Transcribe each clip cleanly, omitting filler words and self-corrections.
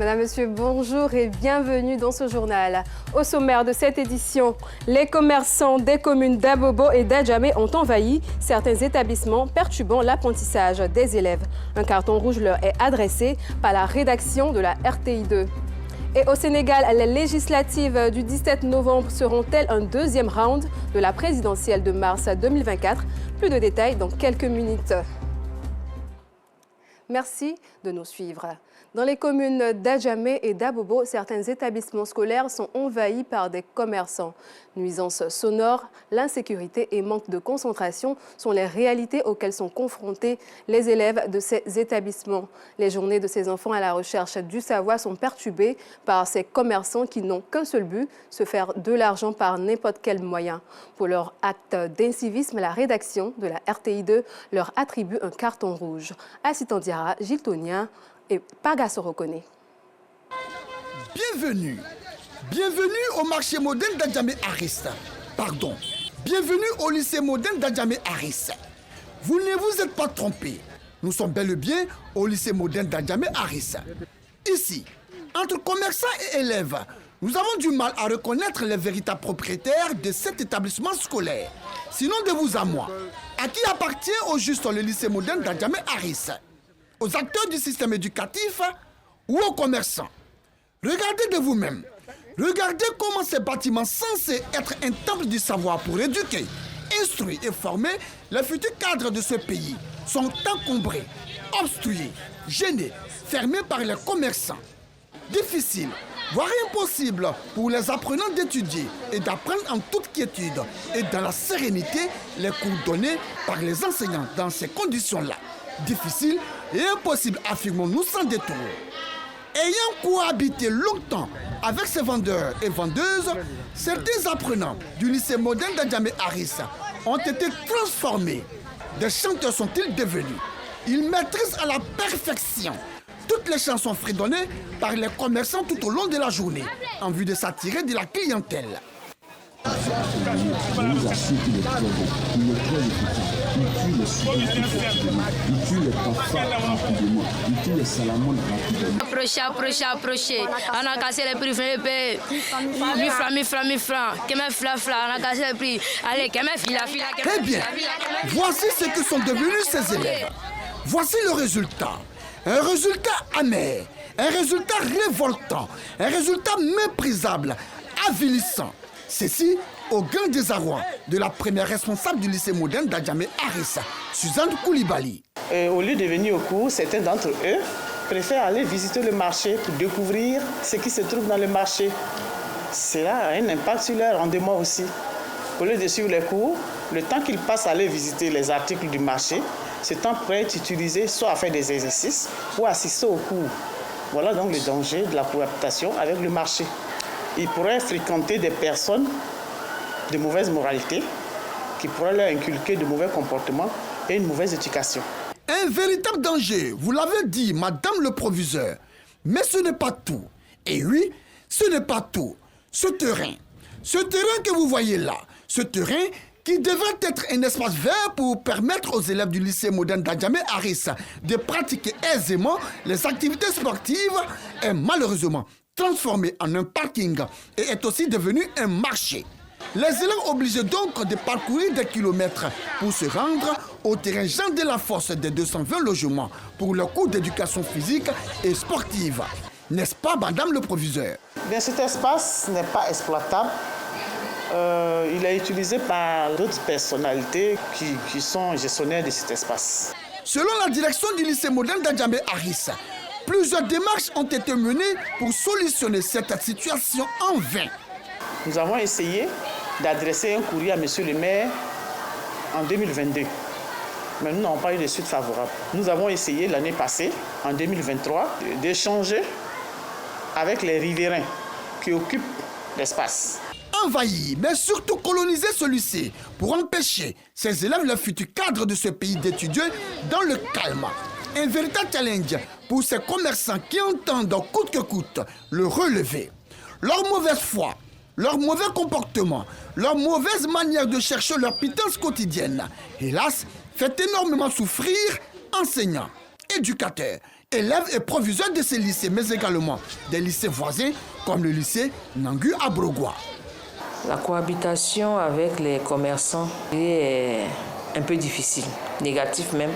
Madame, Monsieur, bonjour et bienvenue dans ce journal. Au sommaire de cette édition, les commerçants des communes d'Abobo et d'Adjamé ont envahi certains établissements perturbant l'apprentissage des élèves. Un carton rouge leur est adressé par la rédaction de la RTI2. Et au Sénégal, les législatives du 17 novembre seront-elles un deuxième round de la présidentielle de mars 2024? Plus de détails dans quelques minutes. Merci de nous suivre. Dans les communes d'Adjamé et d'Abobo, certains établissements scolaires sont envahis par des commerçants. Nuisances sonores, l'insécurité et manque de concentration sont les réalités auxquelles sont confrontés les élèves de ces établissements. Les journées de ces enfants à la recherche du savoir sont perturbées par ces commerçants qui n'ont qu'un seul but, se faire de l'argent par n'importe quel moyen. Pour leur acte d'incivisme, la rédaction de la RTI2 leur attribue un carton rouge. Assistant Diara, Gilles Tonien et Pagasso reconnaît. Bienvenue. Bienvenue au marché moderne d'Adjamé-Aris. Pardon. Bienvenue au lycée moderne d'Adjamé-Aris. Vous ne vous êtes pas trompé. Nous sommes bel et bien au lycée moderne d'Adjamé-Aris. Ici, entre commerçants et élèves, nous avons du mal à reconnaître les véritables propriétaires de cet établissement scolaire. Sinon de vous à moi, à qui appartient au juste le lycée moderne d'Adjamé-Aris? Aux acteurs du système éducatif ou aux commerçants? Regardez de vous-même. Regardez comment ces bâtiments censés être un temple du savoir pour éduquer, instruire et former les futurs cadres de ce pays sont encombrés, obstrués, gênés, fermés par les commerçants. Difficile, voire impossible pour les apprenants d'étudier et d'apprendre en toute quiétude et dans la sérénité les cours donnés par les enseignants dans ces conditions-là. Difficile et impossible, affirmons-nous sans détour. Ayant cohabité longtemps avec ces vendeurs et vendeuses, certains apprenants du lycée moderne d'Adjamé-Aris ont été transformés. Des chanteurs sont-ils devenus? Ils maîtrisent à la perfection toutes les chansons fredonnées par les commerçants tout au long de la journée, en vue de s'attirer de la clientèle. Je vous assure qu'il est très bon. Il est très efficace. Il tue les souris rapidement. Il tue les cafards rapidement. Il tue les salamandres rapidement. Approchez. On a cassé les prix, fait 1000 francs. On a cassé les prix. Allez, fila. Très bien. Voici ce que sont devenus ces élèves. Voici le résultat. Un résultat amer. Un résultat révoltant. Un résultat méprisable. Avilissant. Ceci au grand désarroi de la première responsable du lycée moderne d'Adjamé-Aris, Suzanne Koulibaly. Au lieu de venir au cours, certains d'entre eux préfèrent aller visiter le marché pour découvrir ce qui se trouve dans le marché. Cela a un impact sur leur rendement aussi. Au lieu de suivre les cours, le temps qu'ils passent à aller visiter les articles du marché, ce temps pourrait être utilisé soit à faire des exercices ou à assister aux cours. Voilà donc le danger de la cohabitation avec le marché. Ils pourraient fréquenter des personnes de mauvaise moralité qui pourraient leur inculquer de mauvais comportements et une mauvaise éducation. Un véritable danger, vous l'avez dit, madame le proviseur. Mais ce n'est pas tout. Et oui, ce n'est pas tout. Ce terrain que vous voyez là, ce terrain qui devrait être un espace vert pour permettre aux élèves du lycée moderne d'Adjamé-Aris de pratiquer aisément les activités sportives, est malheureusement transformé en un parking et est aussi devenu un marché. Les élèves obligés donc de parcourir des kilomètres pour se rendre au terrain Jean de la Force des 220 logements pour le cours d'éducation physique et sportive. N'est-ce pas, madame le proviseur? Bien, cet espace n'est pas exploitable. Il est utilisé par d'autres personnalités qui sont gestionnaires de cet espace. Selon la direction du lycée moderne d'Adjamé-Aris, plusieurs démarches ont été menées pour solutionner cette situation en vain. Nous avons essayé d'adresser un courrier à M. le maire en 2022. Mais nous n'avons pas eu de suite favorable. Nous avons essayé l'année passée, en 2023, d'échanger avec les riverains qui occupent l'espace. Envahir, mais surtout coloniser ce lycée pour empêcher ces élèves, les futurs cadres de ce pays, d'étudier dans le calme. Un véritable challenge pour ces commerçants qui entendent coûte que coûte le relever. Leur mauvaise foi, leur mauvais comportement, leur mauvaise manière de chercher leur pitance quotidienne, hélas, fait énormément souffrir enseignants, éducateurs élève et proviseur de ces lycées, mais également des lycées voisins comme le lycée Nangu à Brogua. La cohabitation avec les commerçants est un peu difficile, négatif même,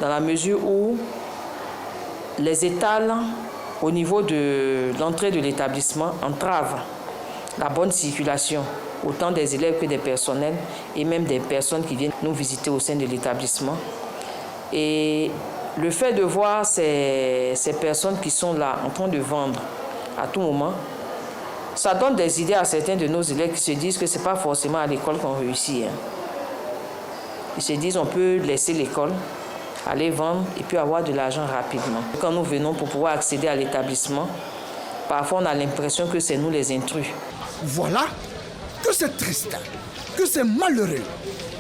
dans la mesure où les étals au niveau de l'entrée de l'établissement entravent la bonne circulation, autant des élèves que des personnels et même des personnes qui viennent nous visiter au sein de l'établissement. Et le fait de voir ces personnes qui sont là en train de vendre à tout moment, ça donne des idées à certains de nos élèves qui se disent que ce n'est pas forcément à l'école qu'on réussit. Ils se disent qu'on peut laisser l'école, aller vendre et puis avoir de l'argent rapidement. Quand nous venons pour pouvoir accéder à l'établissement, parfois on a l'impression que c'est nous les intrus. Voilà que c'est triste, que c'est malheureux.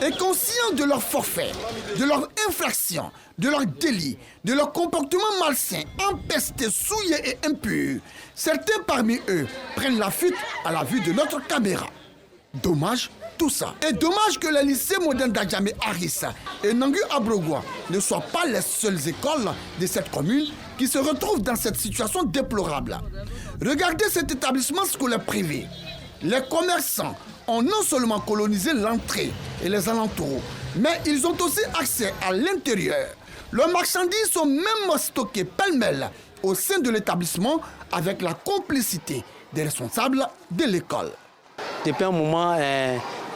Et conscients de leur forfait, de leur infraction, de leur délit, de leur comportement malsain, empesté, souillé et impur, certains parmi eux prennent la fuite à la vue de notre caméra. Dommage tout ça. Et dommage que les lycées modernes d'Adjamé Arissa et Nangu à Brogua ne soient pas les seules écoles de cette commune qui se retrouvent dans cette situation déplorable. Regardez cet établissement scolaire privé. Les commerçants ont non seulement colonisé l'entrée et les alentours, mais ils ont aussi accès à l'intérieur. Leurs marchandises sont même stockées pêle-mêle au sein de l'établissement avec la complicité des responsables de l'école. Depuis un moment,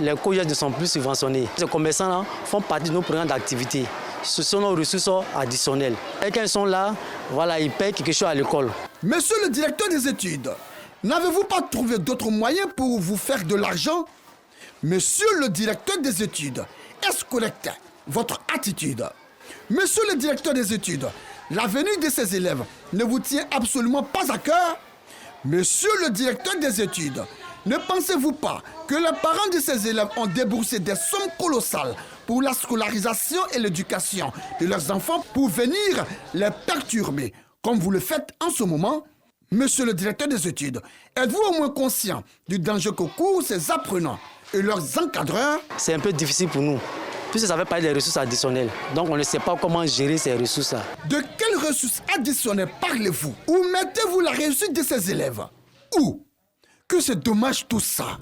les collèges ne sont plus subventionnés. Ces commerçants font partie de nos programmes d'activité. Ce sont nos ressources additionnelles. Et quand ils sont là, voilà, ils payent quelque chose à l'école. Monsieur le directeur des études, n'avez-vous pas trouvé d'autres moyens pour vous faire de l'argent? Monsieur le directeur des études, est-ce correct votre attitude? Monsieur le directeur des études, la venue de ces élèves ne vous tient absolument pas à cœur? Monsieur le directeur des études, ne pensez-vous pas que les parents de ces élèves ont déboursé des sommes colossales pour la scolarisation et l'éducation de leurs enfants pour venir les perturber, comme vous le faites en ce moment? Monsieur le directeur des études, êtes-vous au moins conscient du danger que courent ces apprenants et leurs encadreurs? C'est un peu difficile pour nous, puisque ça fait partie des ressources additionnelles. Donc on ne sait pas comment gérer ces ressources-là. De quelles ressources additionnelles parlez-vous? Où mettez-vous la réussite de ces élèves? Où? Que c'est dommage tout ça.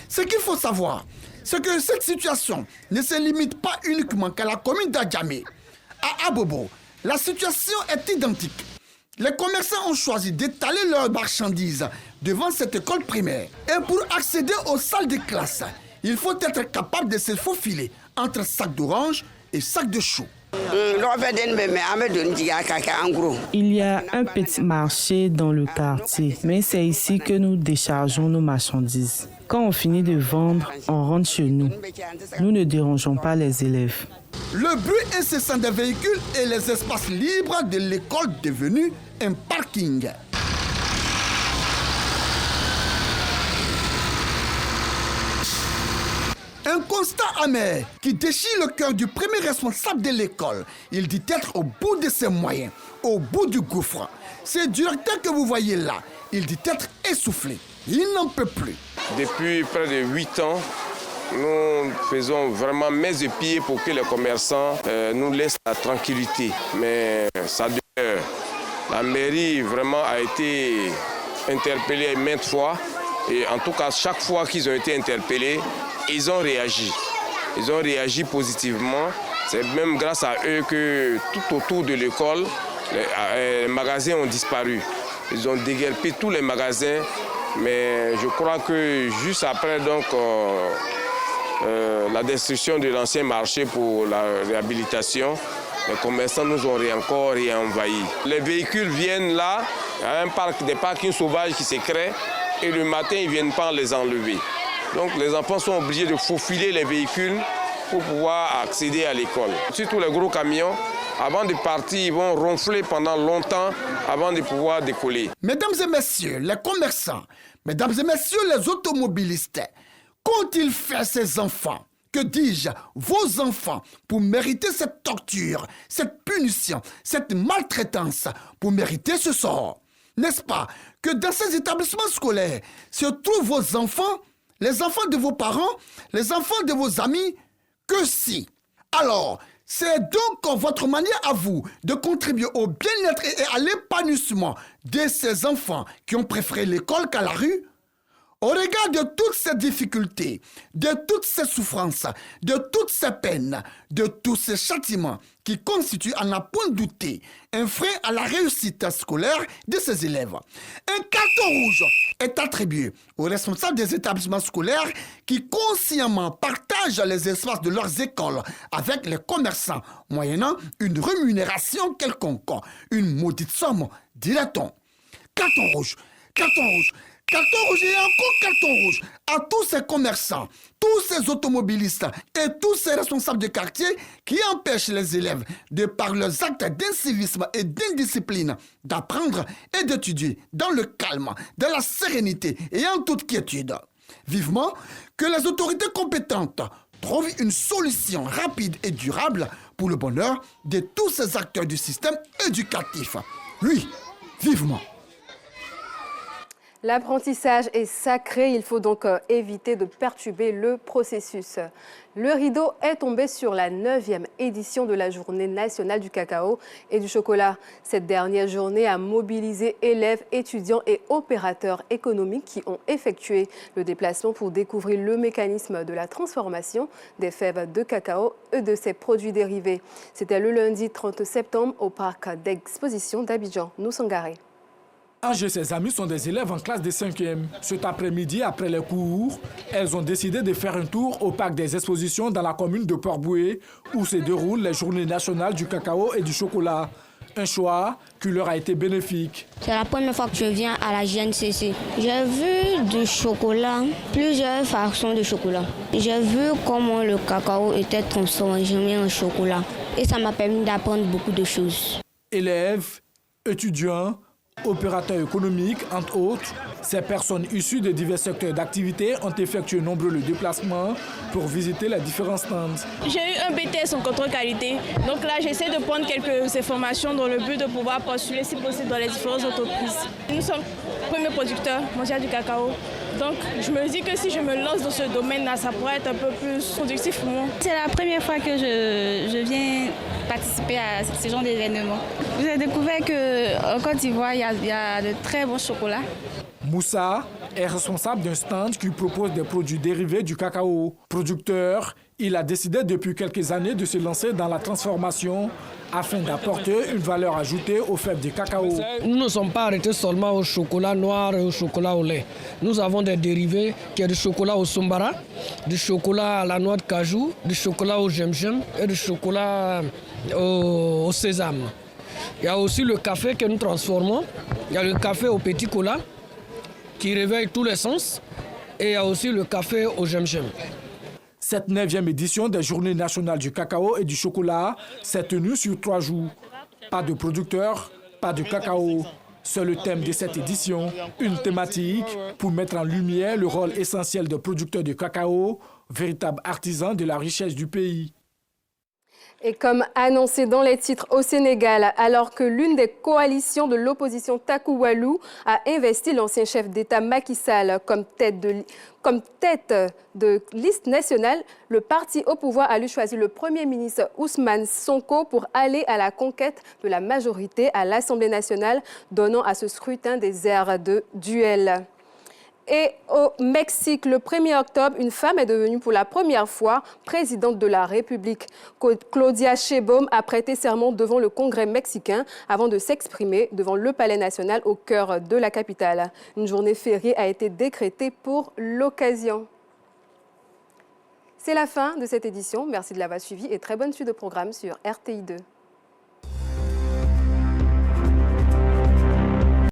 Ce qu'il faut savoir, c'est que cette situation ne se limite pas uniquement qu'à la commune d'Adjamé. À Abobo, la situation est identique. Les commerçants ont choisi d'étaler leurs marchandises devant cette école primaire. Et pour accéder aux salles de classe, il faut être capable de se faufiler entre sacs d'orange et sacs de choux. Il y a un petit marché dans le quartier, mais c'est ici que nous déchargeons nos marchandises. Quand on finit de vendre, on rentre chez nous. Nous ne dérangeons pas les élèves. Le bruit incessant des véhicules et les espaces libres de l'école devenus un parking. Un constat amer qui déchire le cœur du premier responsable de l'école. Il dit être au bout de ses moyens, au bout du gouffre. Ce directeur que vous voyez là, il dit être essoufflé. Il n'en peut plus. Depuis près de 8 ans, nous faisons vraiment main et pieds pour que les commerçants nous laissent la tranquillité. Mais ça demeure. La mairie vraiment a été interpellée maintes fois. Et en tout cas, chaque fois qu'ils ont été interpellés, ils ont réagi. Ils ont réagi positivement. C'est même grâce à eux que tout autour de l'école, les magasins ont disparu. Ils ont déguerpé tous les magasins. Mais je crois que juste après donc, la destruction de l'ancien marché pour la réhabilitation, les commerçants nous ont encore réenvahis. Les véhicules viennent là, il y a un parc, des parkings sauvages qui se créent, et le matin, ils ne viennent pas les enlever. Donc les enfants sont obligés de faufiler les véhicules pour pouvoir accéder à l'école. Surtout les gros camions, avant de partir, ils vont ronfler pendant longtemps avant de pouvoir décoller. Mesdames et messieurs, les commerçants, mesdames et messieurs, les automobilistes, qu'ont-ils fait ces enfants? Que dis-je, vos enfants, pour mériter cette torture, cette punition, cette maltraitance, pour mériter ce sort? N'est-ce pas que dans ces établissements scolaires se trouvent vos enfants, les enfants de vos parents, les enfants de vos amis? Que si. Alors, C'est donc votre manière à vous de contribuer au bien-être et à l'épanouissement de ces enfants qui ont préféré l'école qu'à la rue? Au regard de toutes ces difficultés, de toutes ces souffrances, de toutes ces peines, de tous ces châtiments qui constituent, à n'en point douter, un frein à la réussite scolaire de ces élèves, un carton rouge est attribué aux responsables des établissements scolaires qui consciemment partagent les espaces de leurs écoles avec les commerçants, moyennant une rémunération quelconque, une maudite somme, dirait-on. Carton rouge, carton rouge. Carton rouge et encore carton rouge à tous ces commerçants, tous ces automobilistes et tous ces responsables de quartier qui empêchent les élèves, de par leurs actes d'incivisme et d'indiscipline, d'apprendre et d'étudier dans le calme, dans la sérénité et en toute quiétude. Vivement que les autorités compétentes trouvent une solution rapide et durable pour le bonheur de tous ces acteurs du système éducatif. Oui, vivement. L'apprentissage est sacré, il faut donc éviter de perturber le processus. Le rideau est tombé sur la 9e édition de la Journée nationale du cacao et du chocolat. Cette dernière journée a mobilisé élèves, étudiants et opérateurs économiques qui ont effectué le déplacement pour découvrir le mécanisme de la transformation des fèves de cacao et de ses produits dérivés. C'était le lundi 30 septembre au parc d'exposition d'Abidjan, Nousangaré. Ange et ses amis sont des élèves en classe de 5e. Cet après-midi, après les cours, elles ont décidé de faire un tour au parc des expositions dans la commune de Port-Boué, où se déroulent les journées nationales du cacao et du chocolat. Un choix qui leur a été bénéfique. C'est la première fois que je viens à la GNCC. J'ai vu du chocolat, plusieurs façons de chocolat. J'ai vu comment le cacao était transformé en chocolat. Et ça m'a permis d'apprendre beaucoup de choses. Élèves, étudiants, opérateurs économiques, entre autres, ces personnes issues de divers secteurs d'activité ont effectué nombreux déplacements pour visiter les différents stands. J'ai eu un BTS en contrôle qualité, donc là j'essaie de prendre quelques informations dans le but de pouvoir postuler si possible dans les différentes entreprises. Nous sommes premiers producteurs mondiaux du cacao, donc je me dis que si je me lance dans ce domaine-là, ça pourrait être un peu plus productif pour moi. C'est la première fois que je viens participer à ce genre d'événement. J'ai découvert qu'en Côte d'Ivoire, il y a de très bons chocolats. Moussa est responsable d'un stand qui propose des produits dérivés du cacao. Producteur, il a décidé depuis quelques années de se lancer dans la transformation afin d'apporter une valeur ajoutée aux fèves de cacao. Nous ne sommes pas arrêtés seulement au chocolat noir et au chocolat au lait. Nous avons des dérivés qui est du chocolat au sombara, du chocolat à la noix de cajou, du chocolat au gemgem et du chocolat au sésame. Il y a aussi le café que nous transformons. Il y a le café au petit cola qui réveille tous les sens. Et il y a aussi le café au gemgem. Cette 9e édition des Journées nationales du cacao et du chocolat s'est tenue sur 3 jours. Pas de producteurs, pas de cacao. C'est le thème de cette édition, une thématique pour mettre en lumière le rôle essentiel des producteurs de cacao, véritables artisans de la richesse du pays. Et comme annoncé dans les titres au Sénégal, alors que l'une des coalitions de l'opposition Taku Wallu a investi l'ancien chef d'État Macky Sall comme tête de liste nationale, le parti au pouvoir a lui choisi le Premier ministre Ousmane Sonko pour aller à la conquête de la majorité à l'Assemblée nationale, donnant à ce scrutin des airs de duel. Et au Mexique, le 1er octobre, une femme est devenue pour la première fois présidente de la République. Claudia Sheinbaum a prêté serment devant le Congrès mexicain avant de s'exprimer devant le Palais national au cœur de la capitale. Une journée fériée a été décrétée pour l'occasion. C'est la fin de cette édition. Merci de l'avoir suivi et très bonne suite de programme sur RTI2.